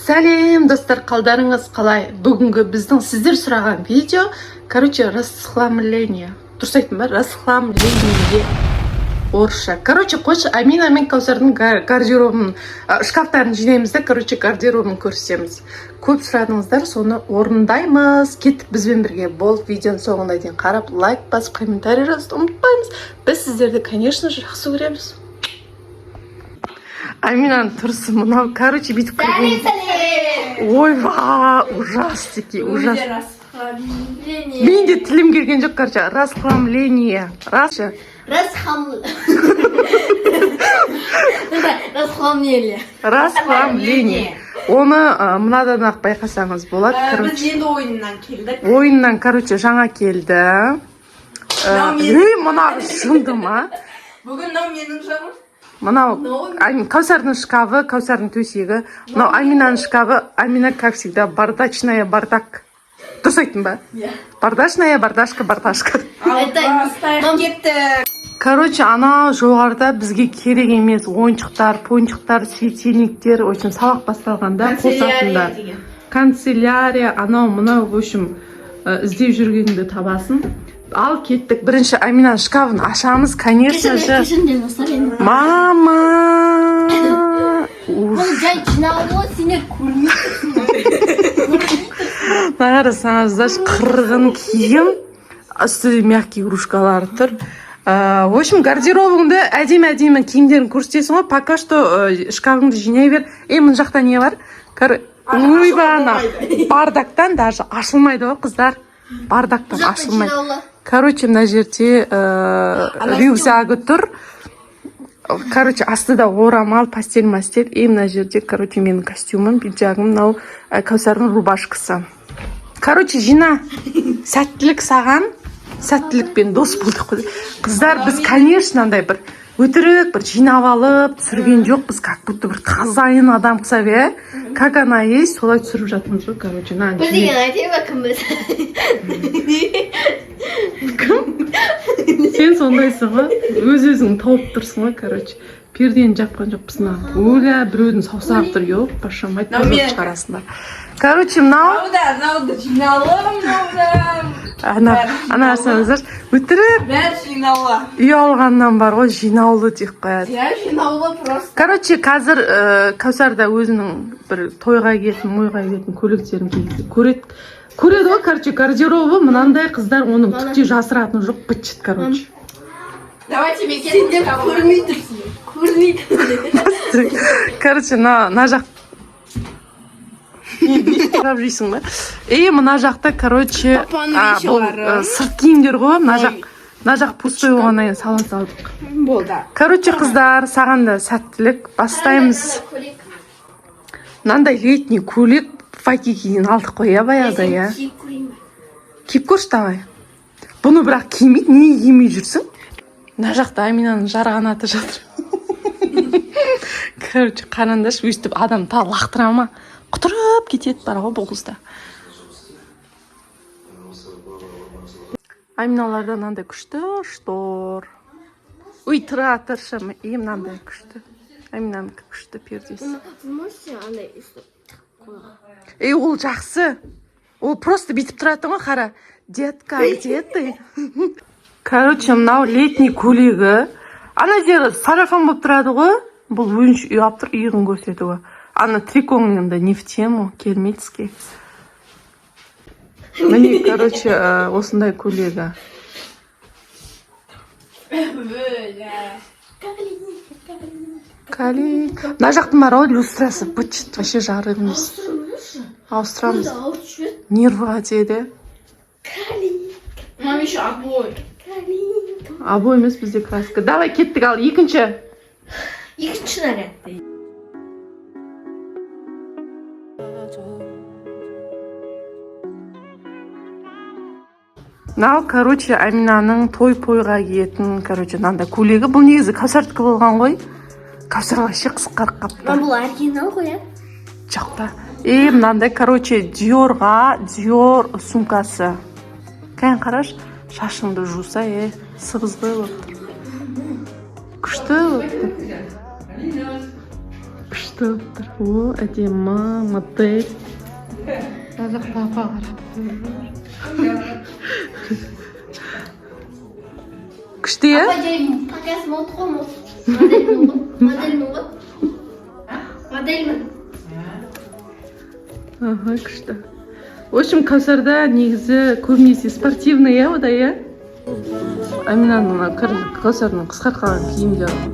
Сәлем достар, қалдарыңыз қалай? Бүгінгі біздің сіздер сұраған видео, расхламление. Дұрыс айттым ба? Расхламление. Орысша. Қойшы, Амина мен Каусардың гардеробын, шкафтарын жинаймыз да, гардеробын көрсетеміз. Көп сұрадыңыздар, соны орындаймыз. Кеттік бізбен бірге. Бол видеоның соңына дейін қарап, лайк басып, комментарий жазуды ұмытпаймыз. Біз сіздерді, конечно же, жақсы көреміз. Аминаның тұрысы мынау, бүйтіп кірген. Ойва, ужастики, ужас. Мен де тілім келген жоқ, расхламление. Расхламление. Оны мынадан ақ байқасаңыз болады. Біз енді ойыннан келдік. Ойыннан, жаңа келді. Мына жынды ма? Бүгін менің жағым. Мынау Каусардың шкафы, Каусардың төсегі. Мынау Аминаның шкафы. Амина, как всегда, бардачная бардак. Дұрыс айттым ба? Бардашная бардашка, бардашка. Ана жоғарда бізге керек емес ойыншықтар, пончықтар, светильниктер, сабақ басталғанда қосатындар. Канцелярия, анау, мынау, іздеп жүргенді табасын. Ал кеттік. Бірінші Аминаның шкафын ашамыз, конечно же. Мама! Бұл жай жиналуы сені Қарасаңыздар, қырғын киім, үсті мягкий игрушкалар тұр. Гардеробыңды әдемі киімдерін көрсетесің ғой. Пока что шкафыңды жинай бер. Мына жақта не бар? Ойбана, бардактан даже ашылмайды ғой, қыздар. Бардактан ашылмайды. Мына жерде рюкзагы тұр. Астыда орамал, постель. Мына жерде, менің костюмым, пиджагым, мынау Каусардың рубашкасы. Жина. Сәттілік саған. Сәттілікпен дос болдық. Қыздар, біз, конечно, бір өтірік, бір жинап алып, түсірген жоқ. Біз как будто бір тазайын адам қысап, как она есть, солай түсіріп жатырмыз ғой. Біз деген айтайын ба, кім біз? Кім? Сен сондайсың ғой, өз-өзің тауып тұрсың ғой, пердені жапқан жоқпысың. Оля, біреудің саусағы тұр, жоқ, пашамайды, тұрып шығарасыңдар. Науды жиналым, Ана арсаңыздар, өтірік. Бәр жиналы. Үй алғаннан бар ғой, жинаулы деп қояды. Жинаулы просто. Қазір Каусарда өзінің бір тойға келетін көйлектерін киді. Көреді ғой, гардеробы, мынандай қыздар оның түкте жасыратын жоқ, бытчыт, Давайте мен сендер көрмей тұрсың. На жақ жейсің ба? Мына жақта, сырт киімдер ғой, мына жақ пустой болғаннан кейін салон салдық. Болды. Қыздар, саған да сәттілік, бастаймыз. Мынандай летний көйлек, факи кейін алдық қой, баяғыда, Киіп көрші, давай. Бұны бірақ кимейді, не кимей жүрсің? Мына жақта Аминаның жарғанаты жатыр. Қарандаш, өстіп адам лақтыра ма? Құтырып кетеді бар ғой бұл қызда. Аминаларда мынандай күшті штор. Тұра тұршы, мынандай күшті. Аминаның күшті пердесі. Ол жақсы. Ол просто битіп тұратын ғой, қара. Детка, где ты? Мынау летний көйлегі. Ана жері сарафан болып тұрады ғой. Бұл өңші үй алып тұр, иығын көрсетеді ғой. Ана трикоңында не в тему, келмейдіске. Міне, осындай көйлегі. Мына жақтың бар ғой, люстрасы бытчыт, вообще жарық емес. Ауыстырамыз. Нервыға тиеді. Мам, еще обой. Обой емес, бізде краска. Давай, кеттік, ал екінші наряд. Мынау, Аминаның той-пойға киетін, мынандай көйлегі. Бұл негізі Каусардікі болған ғой. Каусар вообще қысқарып қапты. Бұл оригинал ғой, Жоқта. Мынандай, Dior сумкасы. Қараш, шашыңды жуса, сығызғы болып тұр. Күшті болып тұр. күшті болып тұр. О, әдемі модель. Қазақ папа қарап. Күшті, е? Papa j'ai podcast montre modèle Аха, күшті. В общем, Кәусарда негізі көбінесе спортивный, е, ода, е? Аминаның Кәусардың қысқартқан киімдері.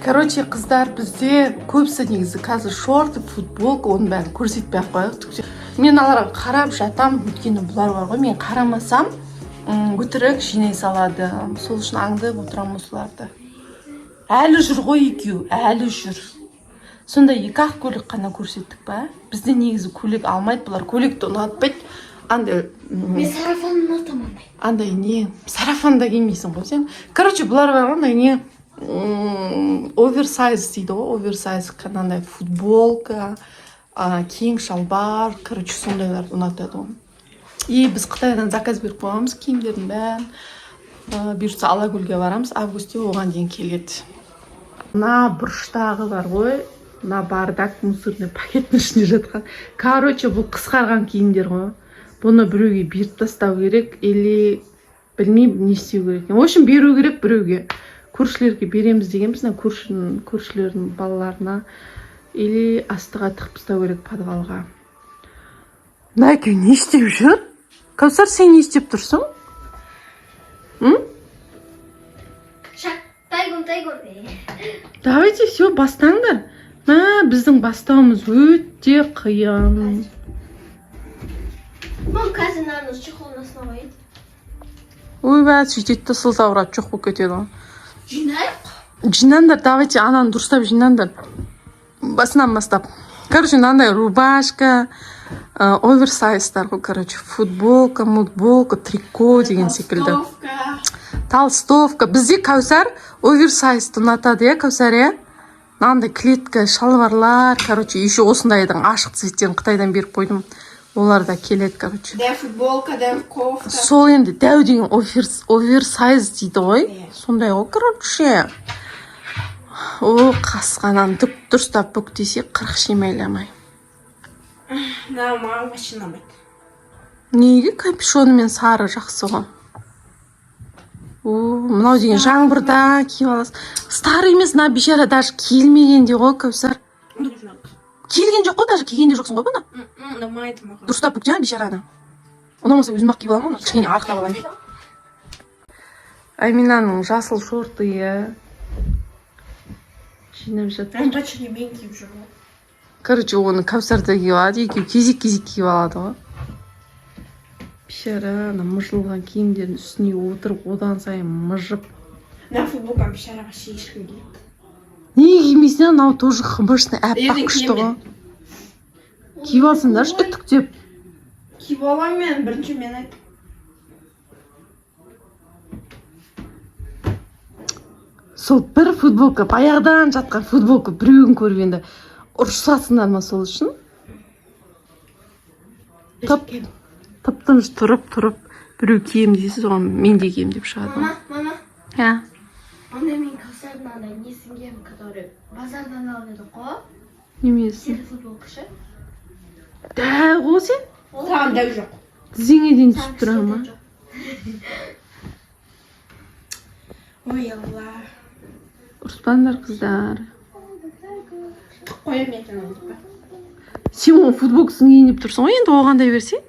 Короче, қыздар, бізде көбісі негізі қазір шорты, футболка, оның бәрін көрсетпей ақ қояйық. Мен аларға қарап жатам, өйткені бұлар бар ғой, мен қарамасам өтірік жинай салады. Сол үшін аңдып отырамын осыларды. Әлі жүр ғой екеу, әлі жүр. Сонда екі ақ көйлек қана көрсеттік па? Бізде негізі көйлек алмайды, бұлар көйлекті ұнатпайды. Андай Мен сарафан ұнатамын. андай не, сарафанда кимейсің ғой сен. Короче, бұлар бар ғой, не оверсайз дейді ғой, оверсайз қанандай футболка, кең шалбар, короче, сондайларды ұнатады ғой. И біз Қытайдан заказ беріп қойғанбыз киімдердің бәрін. Бұйыртса Алакөлге барамыз, августте оған дейін келеді. Мына бұрыштағы бар ғой, мына бардак мусорный пакеттің ішінде жатқан. Короче, бұл қысқарған киімдер ғой. Бұны біреуге беріп тастау керек, или білмеймін не істеу керек. В общем, беру керек біреуге. Көршілерге береміз дегенбіз, көршілердің балаларына, или астыға тығып тастау керек подвалға. Мына екеуі не істеп жүр? Кәусар, сен не істеп тұрсың? Тайгон. Давайте все, бастаңдар. Біздің бастауымыз өте қиын. Мам, қазір наныз чехолын астына қойды. Ой, бәт, сөйтеді, сылтауырат жоқ болып кетеді ғой. Жинайық. Жинаңдар, давайте ананы дұрыстап жинаңдар. Басынан бастап. Короче, мынандай рубашка, оверсайздар ғой, короче, футболка, трико деген секілді. Толстовка. Бізде Кәусар оверсайзды ұнатады, е, Кәусар, е? Мынандай клетка, шалбарлар, короче, еще осындайдың ашық цветтерін Қытайдан беріп қойдым. Олар да келеді, короче. Да футболка, да кофта. Сол енді дәу деген оверсайз дейді ғой. Сондай ғой, короче. О, қасқанан дұрыстап бүк десе 40 шимайламай. Маған машина ұнамайды. Неге капюшонымен сары жақсы ғой? О, мынау деген жаңбырда киіп аласың. Старый емес, мына бейшара даже келмегенде ғой, Кәусар. Келген жоқ қой, даже келгенде жоқсың ғой бұны. Ұнамайды маған. Дұрыстап бүк жаңа бейшараны. Ұнамаса өзім ақ киіп аламын оны. Кішкене арықтап алайын. Аминаның жасыл шорты. Жинап жатыр. Қачыне мен киіп жүрмін. Короче, оны Кәусарда киіп алады, екеуі кезек-кезек киіп алады ғой. Бейшара, мыжылған киімдердің үстіне отырып, одан сайын мыжып. Мына футболкам бейшараға шешкім келеді. Неге кимейсің? Мынау тоже қымбыршны әппақ күшті ғой. Киіп алсыңдаршы, үтіктеп. Киіп аламын мен, бірінші мен айт. Сол бір футболка, баяғыдан жатқан футболка біреуін көріп енді ұрысасыңдар ма сол үшін? Тып-тыныш тұрып, біреу кием дейсіз, оған мен де кием деп шығады. Мама. Я. Онда мен Кәусардың андай несін киемін, который базардан алып едік қой. Немесін? Сері футболка ше. Дәу ғой сен? Саған дәу жоқ. Тізеңе дейін түсіп тұра ма? Ой, Алла. Ұрыспаңдар, қыздар. Қоям екен олды ба. Сен оған футболкасын киініп тұрсың ғой, енді оғандай берсең.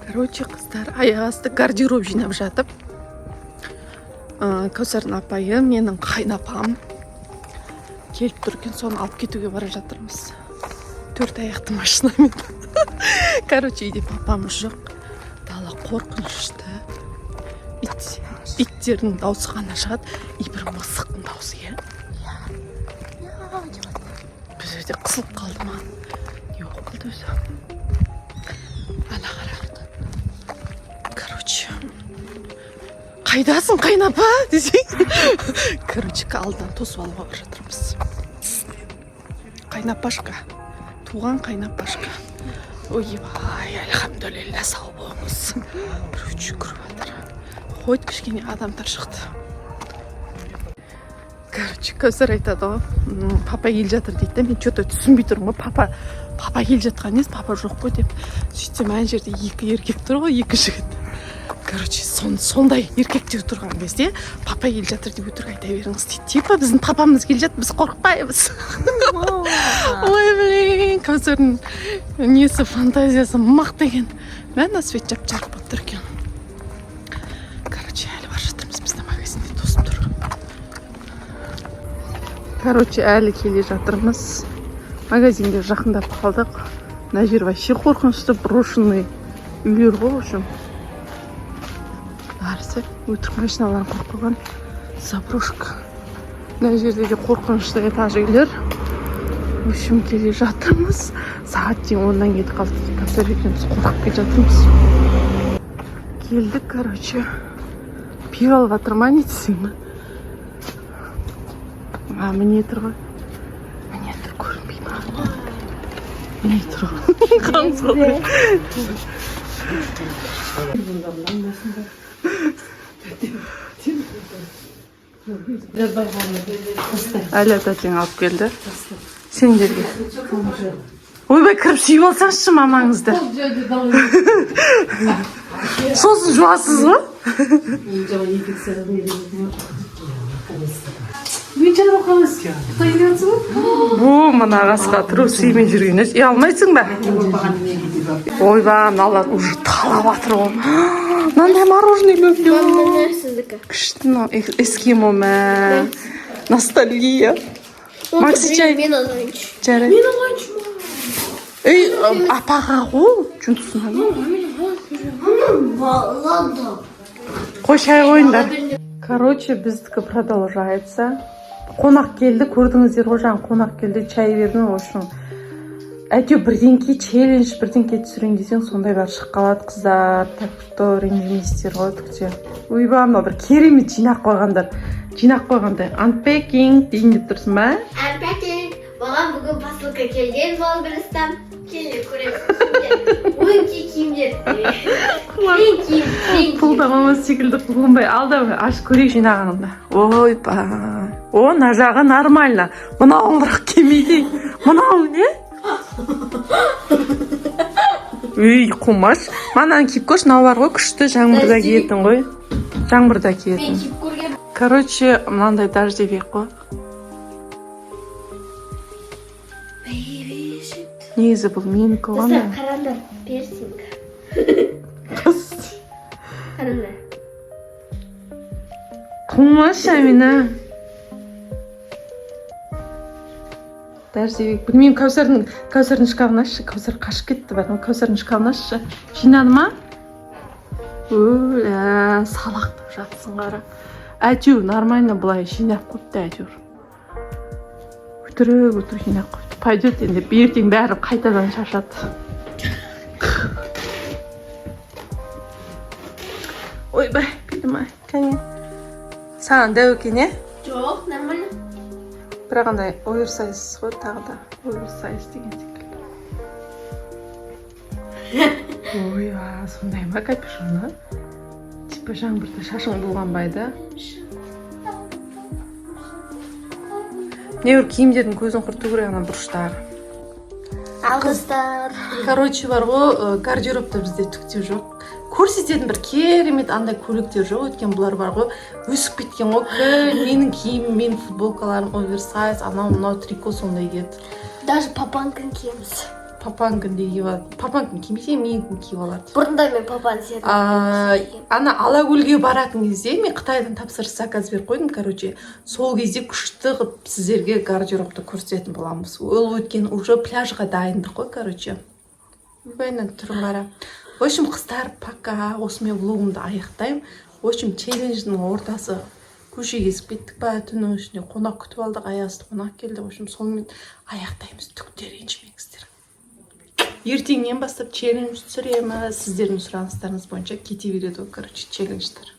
Короче, қыздар аяқ асты гардероб жинап жатып. Кәусардың апайы, менің қайнапам келіп тұр екен, соны алып кетуге бара жатырмыз. 4 аяқты машинамен. Короче, үйде папамыз жоқ. Дала қорқынышты. Иттердің дауысы ғана шығады. И бір мысықтың дауысы, иә? Біз өте қысылып қалды ма? Не болып қалды өзі? Ана қарақты. Короче, қайдасың қайнапа десең. Короче, алдынан тосып алуға бара жатырмыз. Қайнапашқа. Туған қайнапашқа. Ойбай, альхамдулилля, сау болыңыз. Біреу жүгіріп жатыр. Хоть кішкене адамдар шықты. Короче, Кәусар айтады ғой, папа келе жатыр дейді. Мен что-то түсінбей тұрмын ғой. Папа келе жатқан емес, папа жоқ қой деп. Сөйтсем ана жерде 2 еркек тұр ғой, 2 жігіт. Короче, сондай еркектер тұрған кезде папа келе жатыр деп өтірік айта беріңіз дейді. Типа біздің папамыз келе жатыр, біз қорықпаймыз. Ой, блин, Кәусардың несі, фантазиясы мықты екен. Мән свет жап-жарық болып тұр екен. Короче, әлі бар жатырмыз, біздің магазинде тосып тұр. Короче, әлі келе жатырмыз. Магазинге жақындап қалдық. Мына жер вообще қорқынышты, брошенный үйлер ғой, в общем. Бәрісі өтірік машиналар қорқылған. Заброшка. Мына жерде де қорқынышты этаж үйлер. В общем, келе жатырмыз. Сағат дейін 10-нан кетіп қалдық. Кәусар екеуміз қорқып келе жатырмыз. Келдік, короче. Пиво алып жатыр ма, не десең ма? Міне тұр ғой. Міне тұр, көрінбей ма? Міне тұр ғой. Қаңыз ғой. Әлі тәтең алып келді. Сендерге. Ойбай, кіріп сүйіп алсаңызшы мамаңызды. Сосын жуасыз ғой? Бұл мына қасқа тұрып сүймен жүрген өз. Алмайсың ба? Ойба, мыналар уже талап атыр ғой. Мынандай мороженый бөлді. Күшті, эскимо мә. Ностальгия. Макси чай. Мен алайыншы. Жарайды. Мен алайыншы ма? Ей, апаға ғой. Жүнтісін Ладно. қой шай қойыңдар. Короче, біздікі продолжается. Қонақ келді, көрдіңіздер ғой, жаңа қонақ келді, чай бердім, в общем. Әйтеу бірдеңке челлендж, бірдеңке түсірейін десең, сондай бәрі шығып қалады қыздар. Так что ренжімейсіздер ғой түкте. Ойба, мынау бір керемет жинақ қойғандар. Жинақ қойғандай. Unpacking дейін деп тұрсың ба? Unpacking. Маған бүгін посылка келген Волгрестан. Келе көремін. Өңкей киімдер. Кең киім. Пұлдамамыз секілді қылғынбай. Алда аш көрек жинағанымда. Ойба. О, мына жағы нормально. Мынауың бірақ кемейді. Мынау не? Үй, қумаш. Манан киіп көрші, мынау бар ғой, күшті жаңбырда киетін ғой. Жаңбырда Мен киетін. киіп көрген. Короче, мынандай дождевик қой. Негізі бұл менікі ғой. Достар, қараңдар. Персинг. Қараңдар. Қумаш, Амина. Дождевик. Білмеймін, Кәусардың шкафын ашшы. Кәусар қашып кетті бар. Кәусардың шкафын ашшы. Жинады ма? Өлә, салақтап жатсың қара. Әйтеуір, нормально былай жинап қойыпты әйтеуір. Өтірік жинап қойыпты. Пойдет енді ертең бәрі қайтадан шашады. Ойбай, бейдім ай. Кәне. Саған дәу екен, е? Жоқ, нормально. Бірақ андай оверсайз ғой, тағы да оверсайз деген секілді. Ойба, сондай ма капюшоны? Типа жаңбырда шашың болғанбай да. Не бір киімдердің көзін құрту керек, ана бұрыштағы. Алғыстар. Короче, бар ғой, гардеробта бізде түктеу жоқ. Көрсететін бір керемет андай көйлектер жоқ, өткен бұлар бар ғой, өсіп кеткен ғой. Менің киімім, менің футболкаларым оверсайз, анау мынау трико сондай киеді. Даже папанканы киеміз. папанікіндей киіп алады. Папанікін кимесе менікін киіп алады. Бұрында мен папаны сүйетін. Ана Алакөлге баратын кезде мен Қытайдан тапсырыс заказ беріп қойдым, короче. Сол кезде күшті қылып сіздерге гардеробты көрсететін боламыз. Ол өткен уже пляжға дайындық қой, короче. Бәйнен түрін қара. В общем, қыздар, пока. Осымен влогымды аяқтаймын. В общем, челлендждің ортасы. Көше кезіп кеттік па, түннің ішінде қонақ күтіп алдық, Аязды қонақ келді. В общем, сонымен аяқтаймыз. Түктер ренжімеңіздер. Ертеңнен бастап челлендж түсіреміз. Сіздердің сұраныстарыңыз бойынша кете береді, короче, челлендждер.